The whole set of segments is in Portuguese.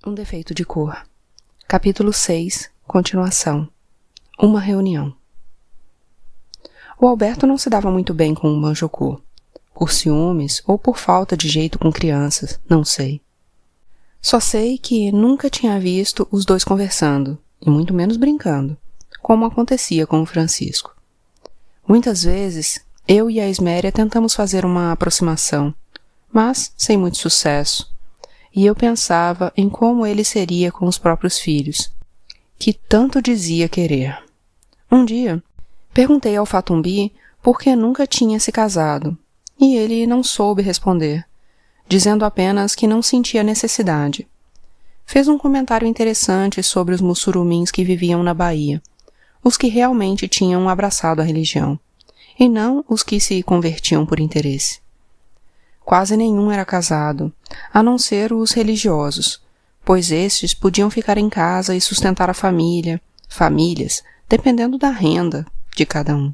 Um defeito de cor. Capítulo 6. Continuação. Uma reunião. O Alberto não se dava muito bem com o Manjocô. Por ciúmes ou por falta de jeito com crianças, não sei. Só sei que nunca tinha visto os dois conversando, e muito menos brincando, como acontecia com o Francisco. Muitas vezes, eu e a Esméria tentamos fazer uma aproximação, mas sem muito sucesso. E eu pensava em como ele seria com os próprios filhos, que tanto dizia querer. Um dia, perguntei ao Fatumbi por que nunca tinha se casado, e ele não soube responder, dizendo apenas que não sentia necessidade. Fez um comentário interessante sobre os mussurumins que viviam na Bahia, os que realmente tinham abraçado a religião, e não os que se convertiam por interesse. Quase nenhum era casado, a não ser os religiosos, pois estes podiam ficar em casa e sustentar a famílias, dependendo da renda de cada um.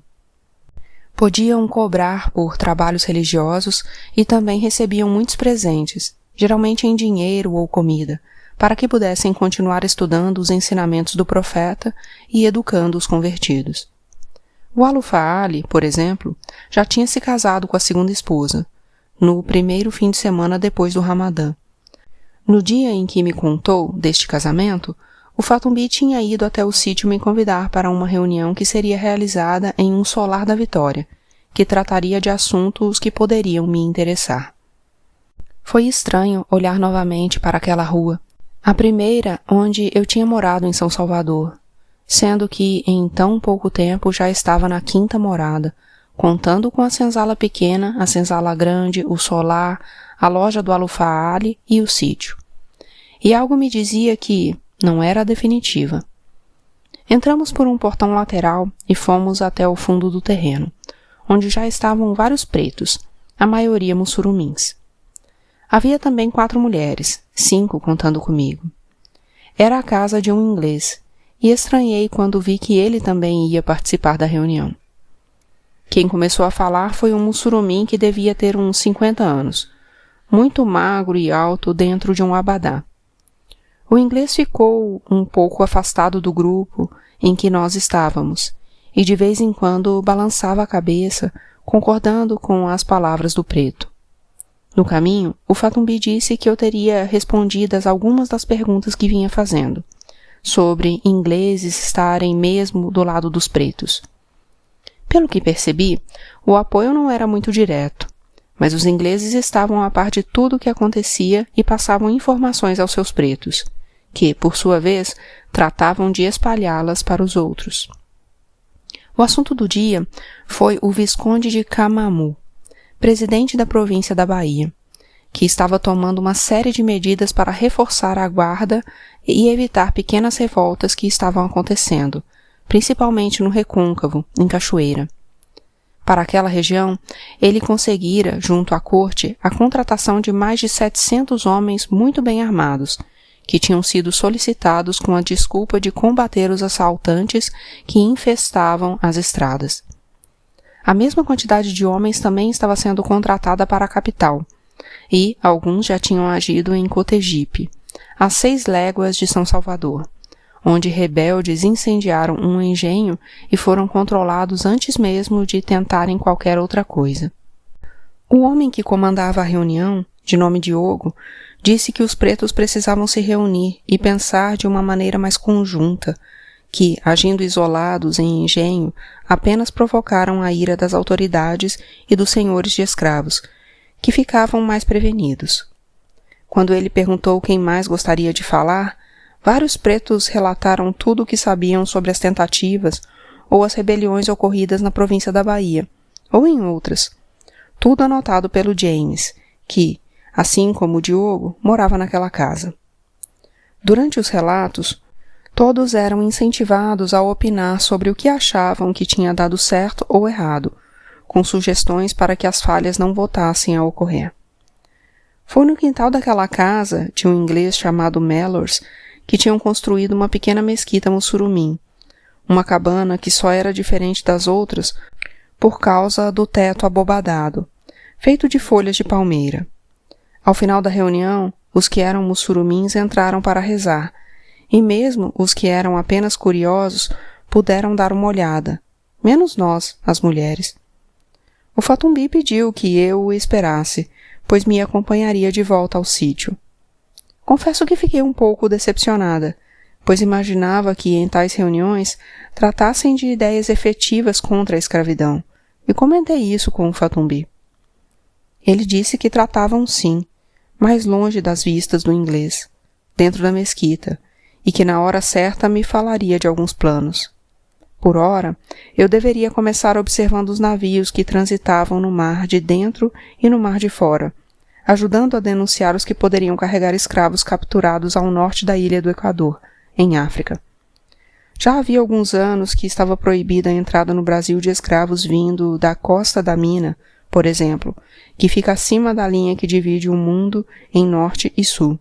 Podiam cobrar por trabalhos religiosos e também recebiam muitos presentes, geralmente em dinheiro ou comida, para que pudessem continuar estudando os ensinamentos do profeta e educando os convertidos. O Alufaali, por exemplo, já tinha se casado com a segunda esposa, no primeiro fim de semana depois do Ramadã. No dia em que me contou deste casamento, o Fatumbi tinha ido até o sítio me convidar para uma reunião que seria realizada em um solar da Vitória, que trataria de assuntos que poderiam me interessar. Foi estranho olhar novamente para aquela rua, a primeira onde eu tinha morado em São Salvador, sendo que em tão pouco tempo já estava na quinta morada, contando com a senzala pequena, a senzala grande, o solar, a loja do Alufaali e o sítio. E algo me dizia que não era a definitiva. Entramos por um portão lateral e fomos até o fundo do terreno, onde já estavam vários pretos, a maioria mussurumins. Havia também 4 mulheres, 5 contando comigo. Era a casa de um inglês, e estranhei quando vi que ele também ia participar da reunião. Quem começou a falar foi um mussurumim que devia ter uns 50 anos, muito magro e alto dentro de um abadá. O inglês ficou um pouco afastado do grupo em que nós estávamos, e de vez em quando balançava a cabeça, concordando com as palavras do preto. No caminho, o Fatumbi disse que eu teria respondidas algumas das perguntas que vinha fazendo, sobre ingleses estarem mesmo do lado dos pretos. Pelo que percebi, o apoio não era muito direto, mas os ingleses estavam a par de tudo o que acontecia e passavam informações aos seus pretos, que, por sua vez, tratavam de espalhá-las para os outros. O assunto do dia foi o Visconde de Camamu, presidente da província da Bahia, que estava tomando uma série de medidas para reforçar a guarda e evitar pequenas revoltas que estavam acontecendo, principalmente no Recôncavo, em Cachoeira. Para aquela região, ele conseguira, junto à corte, a contratação de mais de 700 homens muito bem armados, que tinham sido solicitados com a desculpa de combater os assaltantes que infestavam as estradas. A mesma quantidade de homens também estava sendo contratada para a capital, e alguns já tinham agido em Cotegipe, a 6 léguas de São Salvador, onde rebeldes incendiaram um engenho e foram controlados antes mesmo de tentarem qualquer outra coisa. O homem que comandava a reunião, de nome Diogo, disse que os pretos precisavam se reunir e pensar de uma maneira mais conjunta, que, agindo isolados em engenho, apenas provocaram a ira das autoridades e dos senhores de escravos, que ficavam mais prevenidos. Quando ele perguntou quem mais gostaria de falar, vários pretos relataram tudo o que sabiam sobre as tentativas ou as rebeliões ocorridas na província da Bahia, ou em outras. Tudo anotado pelo James, que, assim como o Diogo, morava naquela casa. Durante os relatos, todos eram incentivados a opinar sobre o que achavam que tinha dado certo ou errado, com sugestões para que as falhas não voltassem a ocorrer. Foi no quintal daquela casa, de um inglês chamado Mellors, que tinham construído uma pequena mesquita mussurumim, uma cabana que só era diferente das outras por causa do teto abobadado, feito de folhas de palmeira. Ao final da reunião, os que eram mussurumins entraram para rezar, e mesmo os que eram apenas curiosos puderam dar uma olhada, menos nós, as mulheres. O Fatumbi pediu que eu o esperasse, pois me acompanharia de volta ao sítio. Confesso que fiquei um pouco decepcionada, pois imaginava que em tais reuniões tratassem de ideias efetivas contra a escravidão, e comentei isso com o Fatumbi. Ele disse que tratavam sim, mais longe das vistas do inglês, dentro da mesquita, e que na hora certa me falaria de alguns planos. Por ora, eu deveria começar observando os navios que transitavam no mar de dentro e no mar de fora, ajudando a denunciar os que poderiam carregar escravos capturados ao norte da ilha do Equador, em África. Já havia alguns anos que estava proibida a entrada no Brasil de escravos vindo da Costa da Mina, por exemplo, que fica acima da linha que divide o mundo em norte e sul.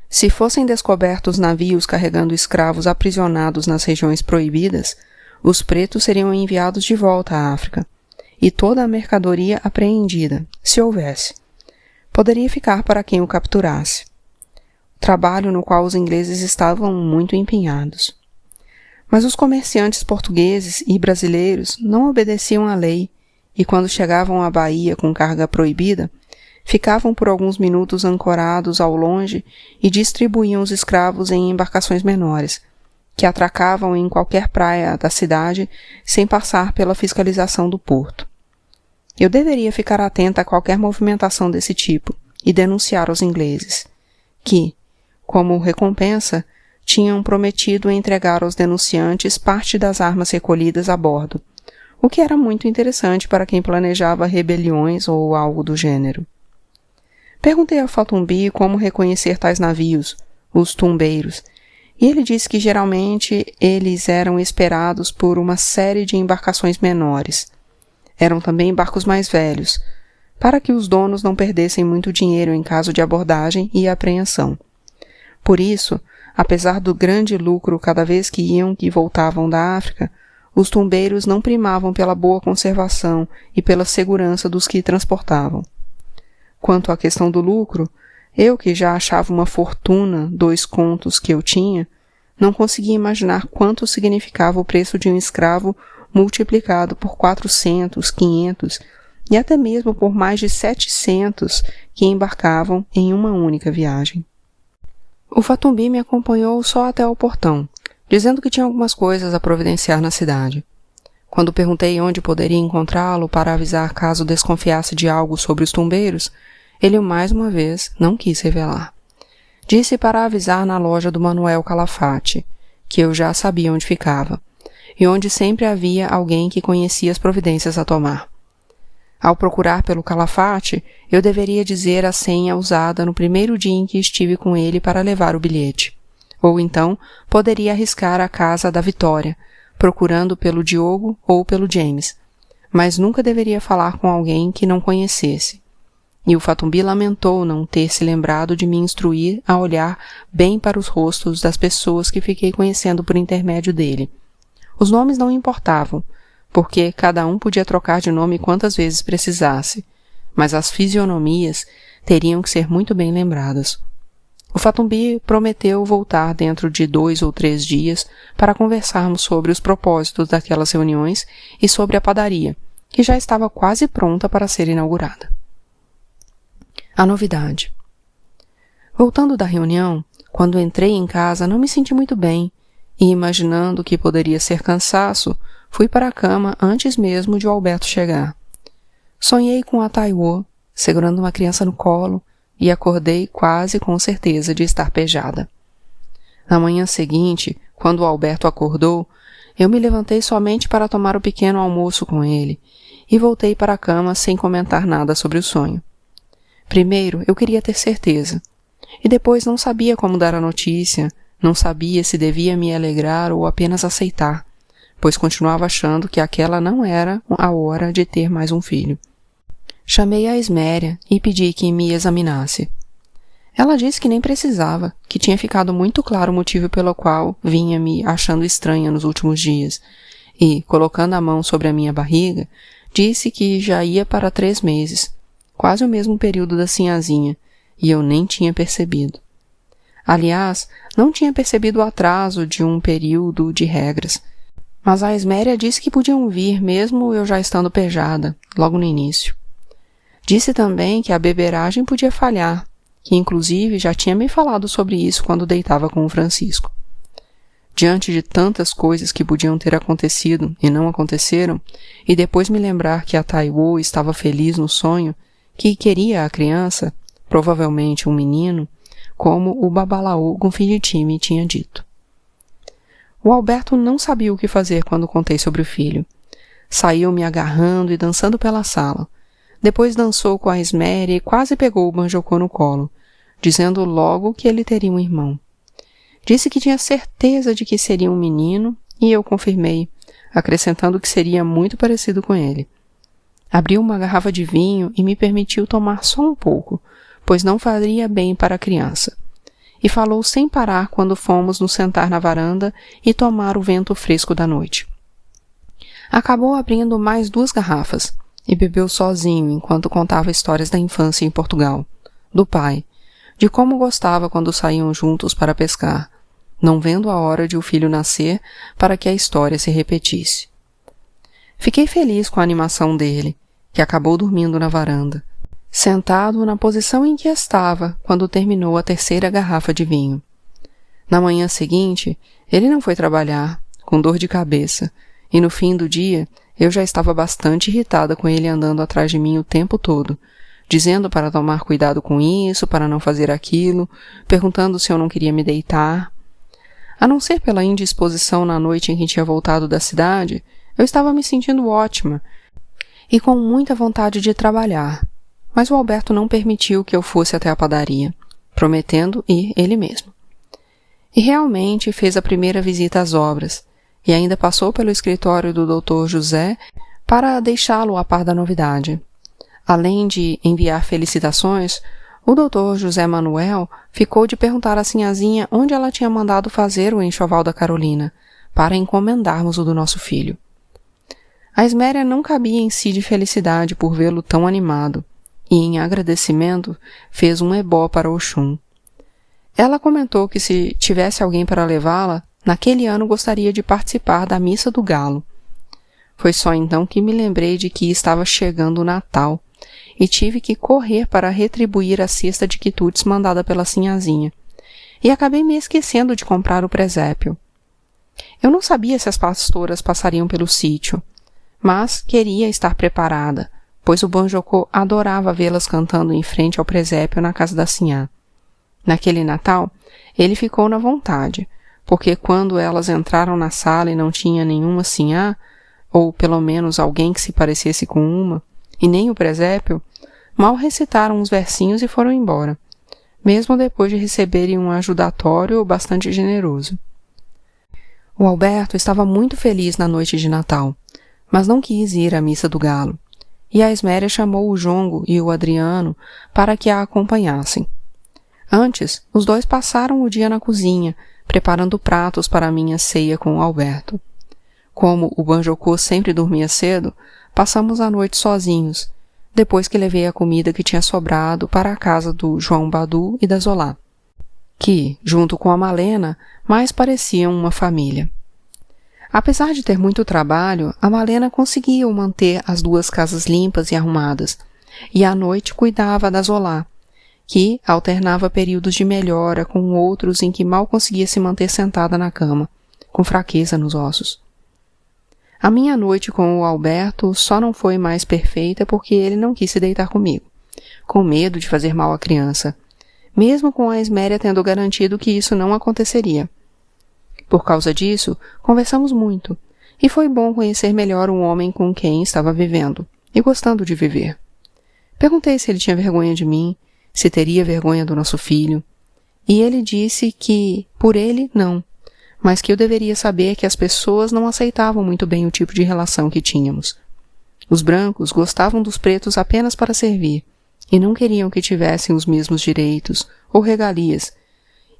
Se fossem descobertos navios carregando escravos aprisionados nas regiões proibidas, os pretos seriam enviados de volta à África, e toda a mercadoria apreendida, se houvesse, poderia ficar para quem o capturasse. Trabalho no qual os ingleses estavam muito empenhados. Mas os comerciantes portugueses e brasileiros não obedeciam à lei, e quando chegavam à Bahia com carga proibida, ficavam por alguns minutos ancorados ao longe e distribuíam os escravos em embarcações menores, que atracavam em qualquer praia da cidade sem passar pela fiscalização do porto. Eu deveria ficar atenta a qualquer movimentação desse tipo e denunciar aos ingleses, que, como recompensa, tinham prometido entregar aos denunciantes parte das armas recolhidas a bordo, o que era muito interessante para quem planejava rebeliões ou algo do gênero. Perguntei ao Fatumbi como reconhecer tais navios, os tumbeiros, e ele disse que geralmente eles eram esperados por uma série de embarcações menores. Eram também barcos mais velhos, para que os donos não perdessem muito dinheiro em caso de abordagem e apreensão. Por isso, apesar do grande lucro cada vez que iam e voltavam da África, os tumbeiros não primavam pela boa conservação e pela segurança dos que transportavam. Quanto à questão do lucro, eu que já achava uma fortuna 2 contos que eu tinha, não conseguia imaginar quanto significava o preço de um escravo multiplicado por 400, 500 e até mesmo por mais de 700 que embarcavam em uma única viagem. O Fatumbi me acompanhou só até o portão, dizendo que tinha algumas coisas a providenciar na cidade. Quando perguntei onde poderia encontrá-lo para avisar caso desconfiasse de algo sobre os tumbeiros, ele mais uma vez não quis revelar. Disse para avisar na loja do Manuel Calafate, que eu já sabia onde ficava, e onde sempre havia alguém que conhecia as providências a tomar. Ao procurar pelo Calafate, eu deveria dizer a senha usada no primeiro dia em que estive com ele para levar o bilhete. Ou então poderia arriscar a casa da Vitória, procurando pelo Diogo ou pelo James, mas nunca deveria falar com alguém que não conhecesse. E o Fatumbi lamentou não ter se lembrado de me instruir a olhar bem para os rostos das pessoas que fiquei conhecendo por intermédio dele. Os nomes não importavam, porque cada um podia trocar de nome quantas vezes precisasse, mas as fisionomias teriam que ser muito bem lembradas. O Fatumbi prometeu voltar dentro de 2 ou 3 dias para conversarmos sobre os propósitos daquelas reuniões e sobre a padaria, que já estava quase pronta para ser inaugurada. A novidade. Voltando da reunião, quando entrei em casa não me senti muito bem e, imaginando que poderia ser cansaço, fui para a cama antes mesmo de o Alberto chegar. Sonhei com a Taiwo, segurando uma criança no colo, e acordei quase com certeza de estar pejada. Na manhã seguinte, quando o Alberto acordou, eu me levantei somente para tomar o pequeno almoço com ele e voltei para a cama sem comentar nada sobre o sonho. Primeiro, eu queria ter certeza, e depois não sabia como dar a notícia, não sabia se devia me alegrar ou apenas aceitar, pois continuava achando que aquela não era a hora de ter mais um filho. Chamei a Esméria e pedi que me examinasse. Ela disse que nem precisava, que tinha ficado muito claro o motivo pelo qual vinha me achando estranha nos últimos dias, e, colocando a mão sobre a minha barriga, disse que já ia para 3 meses, quase o mesmo período da sinhazinha, e eu nem tinha percebido. Aliás, não tinha percebido o atraso de um período de regras, mas a Esméria disse que podiam vir mesmo eu já estando pejada, logo no início. Disse também que a beberagem podia falhar, que inclusive já tinha me falado sobre isso quando deitava com o Francisco. Diante de tantas coisas que podiam ter acontecido e não aconteceram, e depois me lembrar que a Taiwo estava feliz no sonho, que queria a criança, provavelmente um menino, como o Babalaô Gunfiditime tinha dito. O Alberto não sabia o que fazer quando contei sobre o filho. Saiu me agarrando e dançando pela sala. Depois dançou com a Esméria e quase pegou o Banjocô no colo, dizendo logo que ele teria um irmão. Disse que tinha certeza de que seria um menino e eu confirmei, acrescentando que seria muito parecido com ele. Abriu uma garrafa de vinho e me permitiu tomar só um pouco, pois não faria bem para a criança. E falou sem parar quando fomos nos sentar na varanda e tomar o vento fresco da noite. Acabou abrindo mais 2 garrafas e bebeu sozinho enquanto contava histórias da infância em Portugal, do pai, de como gostava quando saíam juntos para pescar, não vendo a hora de o filho nascer para que a história se repetisse. Fiquei feliz com a animação dele, que acabou dormindo na varanda, sentado na posição em que estava quando terminou a 3ª garrafa de vinho. Na manhã seguinte, ele não foi trabalhar, com dor de cabeça, e no fim do dia eu já estava bastante irritada com ele andando atrás de mim o tempo todo, dizendo para tomar cuidado com isso, para não fazer aquilo, perguntando se eu não queria me deitar. A não ser pela indisposição na noite em que tinha voltado da cidade, eu estava me sentindo ótima e com muita vontade de trabalhar. Mas o Alberto não permitiu que eu fosse até a padaria, prometendo ir ele mesmo. E realmente fez a primeira visita às obras, e ainda passou pelo escritório do Dr. José para deixá-lo a par da novidade. Além de enviar felicitações, o Dr. José Manuel ficou de perguntar à sinhazinha onde ela tinha mandado fazer o enxoval da Carolina, para encomendarmos o do nosso filho. A Esméria não cabia em si de felicidade por vê-lo tão animado, e, em agradecimento, fez um ebó para Oxum. Ela comentou que se tivesse alguém para levá-la, naquele ano gostaria de participar da Missa do Galo. Foi só então que me lembrei de que estava chegando o Natal, e tive que correr para retribuir a cesta de quitutes mandada pela sinhazinha, e acabei me esquecendo de comprar o presépio. Eu não sabia se as pastoras passariam pelo sítio, mas queria estar preparada, pois o Banjocô adorava vê-las cantando em frente ao presépio na casa da sinhá. Naquele Natal, ele ficou na vontade, porque quando elas entraram na sala e não tinha nenhuma sinhá, ou pelo menos alguém que se parecesse com uma, e nem o presépio, mal recitaram uns versinhos e foram embora, mesmo depois de receberem um ajudatório bastante generoso. O Alberto estava muito feliz na noite de Natal, mas não quis ir à Missa do Galo, e a Esméria chamou o Jongo e o Adriano para que a acompanhassem. Antes, os 2 passaram o dia na cozinha, preparando pratos para a minha ceia com o Alberto. Como o Banjocô sempre dormia cedo, passamos a noite sozinhos, depois que levei a comida que tinha sobrado para a casa do João Badu e da Zolá, que, junto com a Malena, mais pareciam uma família. Apesar de ter muito trabalho, a Malena conseguia manter as 2 casas limpas e arrumadas, e à noite cuidava da Zolá, que alternava períodos de melhora com outros em que mal conseguia se manter sentada na cama, com fraqueza nos ossos. A minha noite com o Alberto só não foi mais perfeita porque ele não quis se deitar comigo, com medo de fazer mal à criança, mesmo com a Esméria tendo garantido que isso não aconteceria. Por causa disso, conversamos muito, e foi bom conhecer melhor o homem com quem estava vivendo, e gostando de viver. Perguntei se ele tinha vergonha de mim, se teria vergonha do nosso filho, e ele disse que, por ele, não, mas que eu deveria saber que as pessoas não aceitavam muito bem o tipo de relação que tínhamos. Os brancos gostavam dos pretos apenas para servir, e não queriam que tivessem os mesmos direitos ou regalias,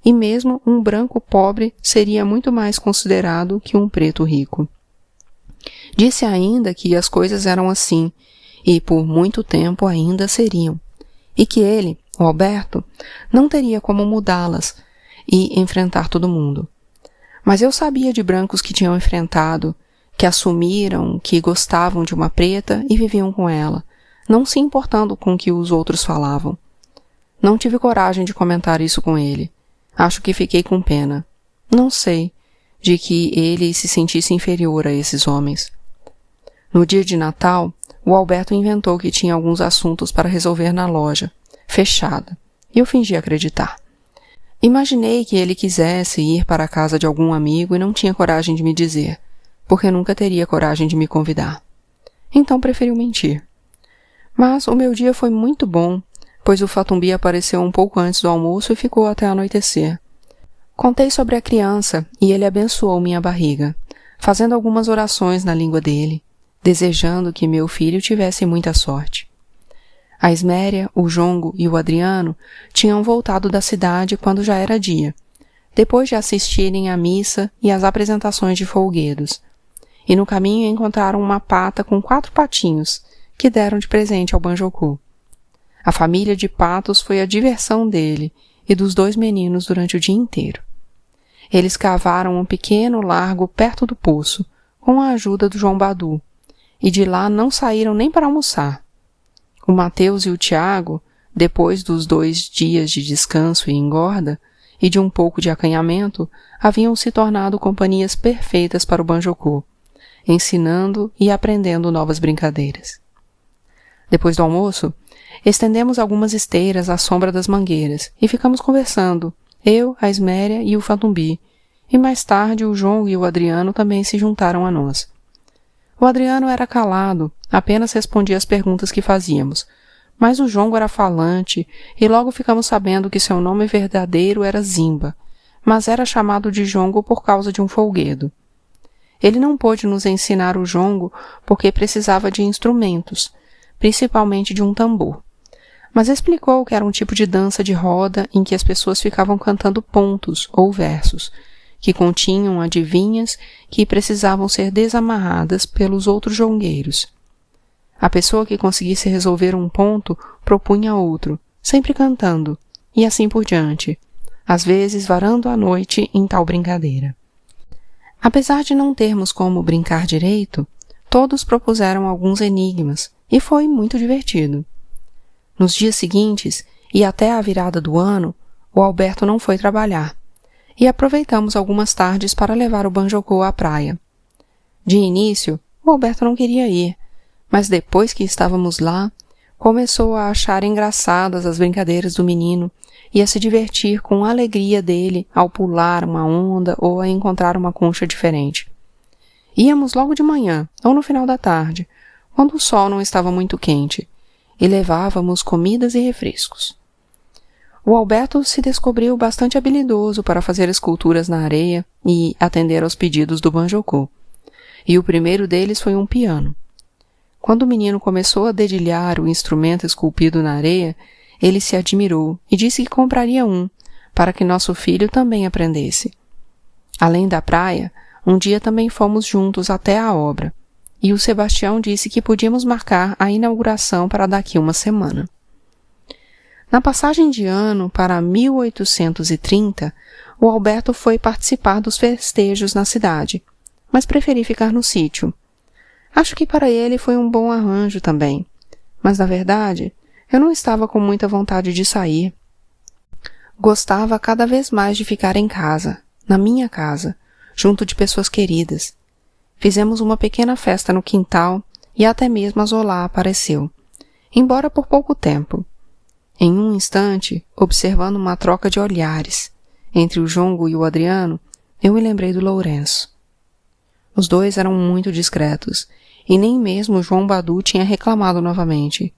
e mesmo um branco pobre seria muito mais considerado que um preto rico. Disse ainda que as coisas eram assim, e por muito tempo ainda seriam, e que ele, O Alberto não teria como mudá-las e enfrentar todo mundo. Mas eu sabia de brancos que tinham enfrentado, que assumiram que gostavam de uma preta e viviam com ela, não se importando com o que os outros falavam. Não tive coragem de comentar isso com ele. Acho que fiquei com pena. Não sei, de que ele se sentisse inferior a esses homens. No dia de Natal, o Alberto inventou que tinha alguns assuntos para resolver na loja, fechada, e eu fingi acreditar. Imaginei que ele quisesse ir para a casa de algum amigo e não tinha coragem de me dizer, porque nunca teria coragem de me convidar. Então preferiu mentir. Mas o meu dia foi muito bom, pois o Fatumbi apareceu um pouco antes do almoço e ficou até anoitecer. Contei sobre a criança e ele abençoou minha barriga, fazendo algumas orações na língua dele, desejando que meu filho tivesse muita sorte. A Esméria, o Jongo e o Adriano tinham voltado da cidade quando já era dia, depois de assistirem à missa e às apresentações de folguedos, e no caminho encontraram uma pata com 4 patinhos, que deram de presente ao Banjoku. A família de patos foi a diversão dele e dos 2 meninos durante o dia inteiro. Eles cavaram um pequeno largo perto do poço, com a ajuda do João Badu, e de lá não saíram nem para almoçar. O Mateus e o Tiago, depois dos 2 dias de descanso e engorda, e de um pouco de acanhamento, haviam se tornado companhias perfeitas para o Banjoku, ensinando e aprendendo novas brincadeiras. Depois do almoço, estendemos algumas esteiras à sombra das mangueiras e ficamos conversando, eu, a Esméria e o Fatumbi, e mais tarde o João e o Adriano também se juntaram a nós. O Adriano era calado, apenas respondia às perguntas que fazíamos, mas o Jongo era falante e logo ficamos sabendo que seu nome verdadeiro era Zimba, mas era chamado de Jongo por causa de um folguedo. Ele não pôde nos ensinar o jongo porque precisava de instrumentos, principalmente de um tambor, mas explicou que era um tipo de dança de roda em que as pessoas ficavam cantando pontos ou versos, que continham adivinhas que precisavam ser desamarradas pelos outros jongueiros. A pessoa que conseguisse resolver um ponto propunha outro, sempre cantando, e assim por diante, às vezes varando a noite em tal brincadeira. Apesar de não termos como brincar direito, todos propuseram alguns enigmas, e foi muito divertido. Nos dias seguintes, e até a virada do ano, o Alberto não foi trabalhar, e aproveitamos algumas tardes para levar o Banjoku à praia. De início, o Alberto não queria ir, mas depois que estávamos lá, começou a achar engraçadas as brincadeiras do menino e a se divertir com a alegria dele ao pular uma onda ou a encontrar uma concha diferente. Íamos logo de manhã, ou no final da tarde, quando o sol não estava muito quente, e levávamos comidas e refrescos. O Alberto se descobriu bastante habilidoso para fazer esculturas na areia e atender aos pedidos do Banjoku, e o primeiro deles foi um piano. Quando o menino começou a dedilhar o instrumento esculpido na areia, ele se admirou e disse que compraria um, para que nosso filho também aprendesse. Além da praia, um dia também fomos juntos até a obra, e o Sebastião disse que podíamos marcar a inauguração para daqui uma semana. Na passagem de ano para 1830, o Alberto foi participar dos festejos na cidade, mas preferi ficar no sítio. Acho que para ele foi um bom arranjo também, mas na verdade eu não estava com muita vontade de sair. Gostava cada vez mais de ficar em casa, na minha casa, junto de pessoas queridas. Fizemos uma pequena festa no quintal e até mesmo a Zolá apareceu, embora por pouco tempo. Em um instante, observando uma troca de olhares entre o Jongo e o Adriano, eu me lembrei do Lourenço. Os dois eram muito discretos, e nem mesmo o João Badu tinha reclamado novamente,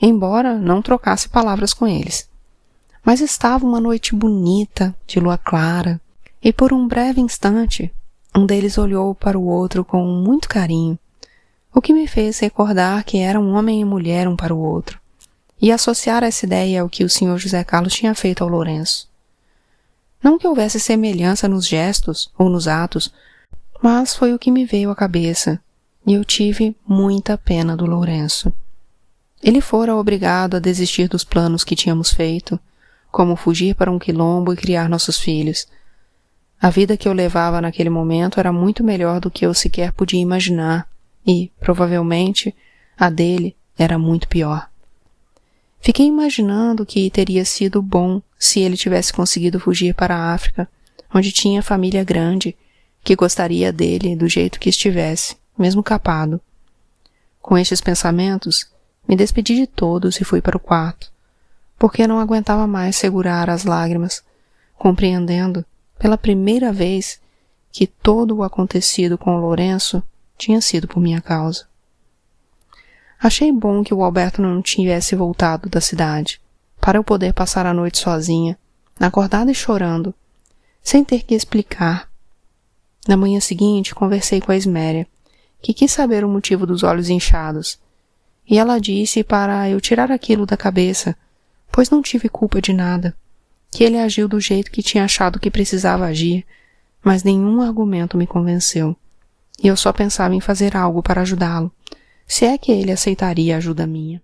embora não trocasse palavras com eles. Mas estava uma noite bonita, de lua clara, e por um breve instante, um deles olhou para o outro com muito carinho, o que me fez recordar que eram homem e mulher um para o outro, e associar essa ideia ao que o Sr. José Carlos tinha feito ao Lourenço. Não que houvesse semelhança nos gestos ou nos atos, mas foi o que me veio à cabeça, e eu tive muita pena do Lourenço. Ele fora obrigado a desistir dos planos que tínhamos feito, como fugir para um quilombo e criar nossos filhos. A vida que eu levava naquele momento era muito melhor do que eu sequer podia imaginar e, provavelmente, a dele era muito pior. Fiquei imaginando que teria sido bom se ele tivesse conseguido fugir para a África, onde tinha família grande, que gostaria dele do jeito que estivesse, mesmo capado. Com estes pensamentos, me despedi de todos e fui para o quarto, porque não aguentava mais segurar as lágrimas, compreendendo, pela primeira vez, que todo o acontecido com o Lourenço tinha sido por minha causa. Achei bom que o Alberto não tivesse voltado da cidade, para eu poder passar a noite sozinha, acordada e chorando, sem ter que explicar. Na manhã seguinte, conversei com a Esméria, que quis saber o motivo dos olhos inchados, e ela disse para eu tirar aquilo da cabeça, pois não tive culpa de nada, que ele agiu do jeito que tinha achado que precisava agir, mas nenhum argumento me convenceu, e eu só pensava em fazer algo para ajudá-lo, se é que ele aceitaria a ajuda minha.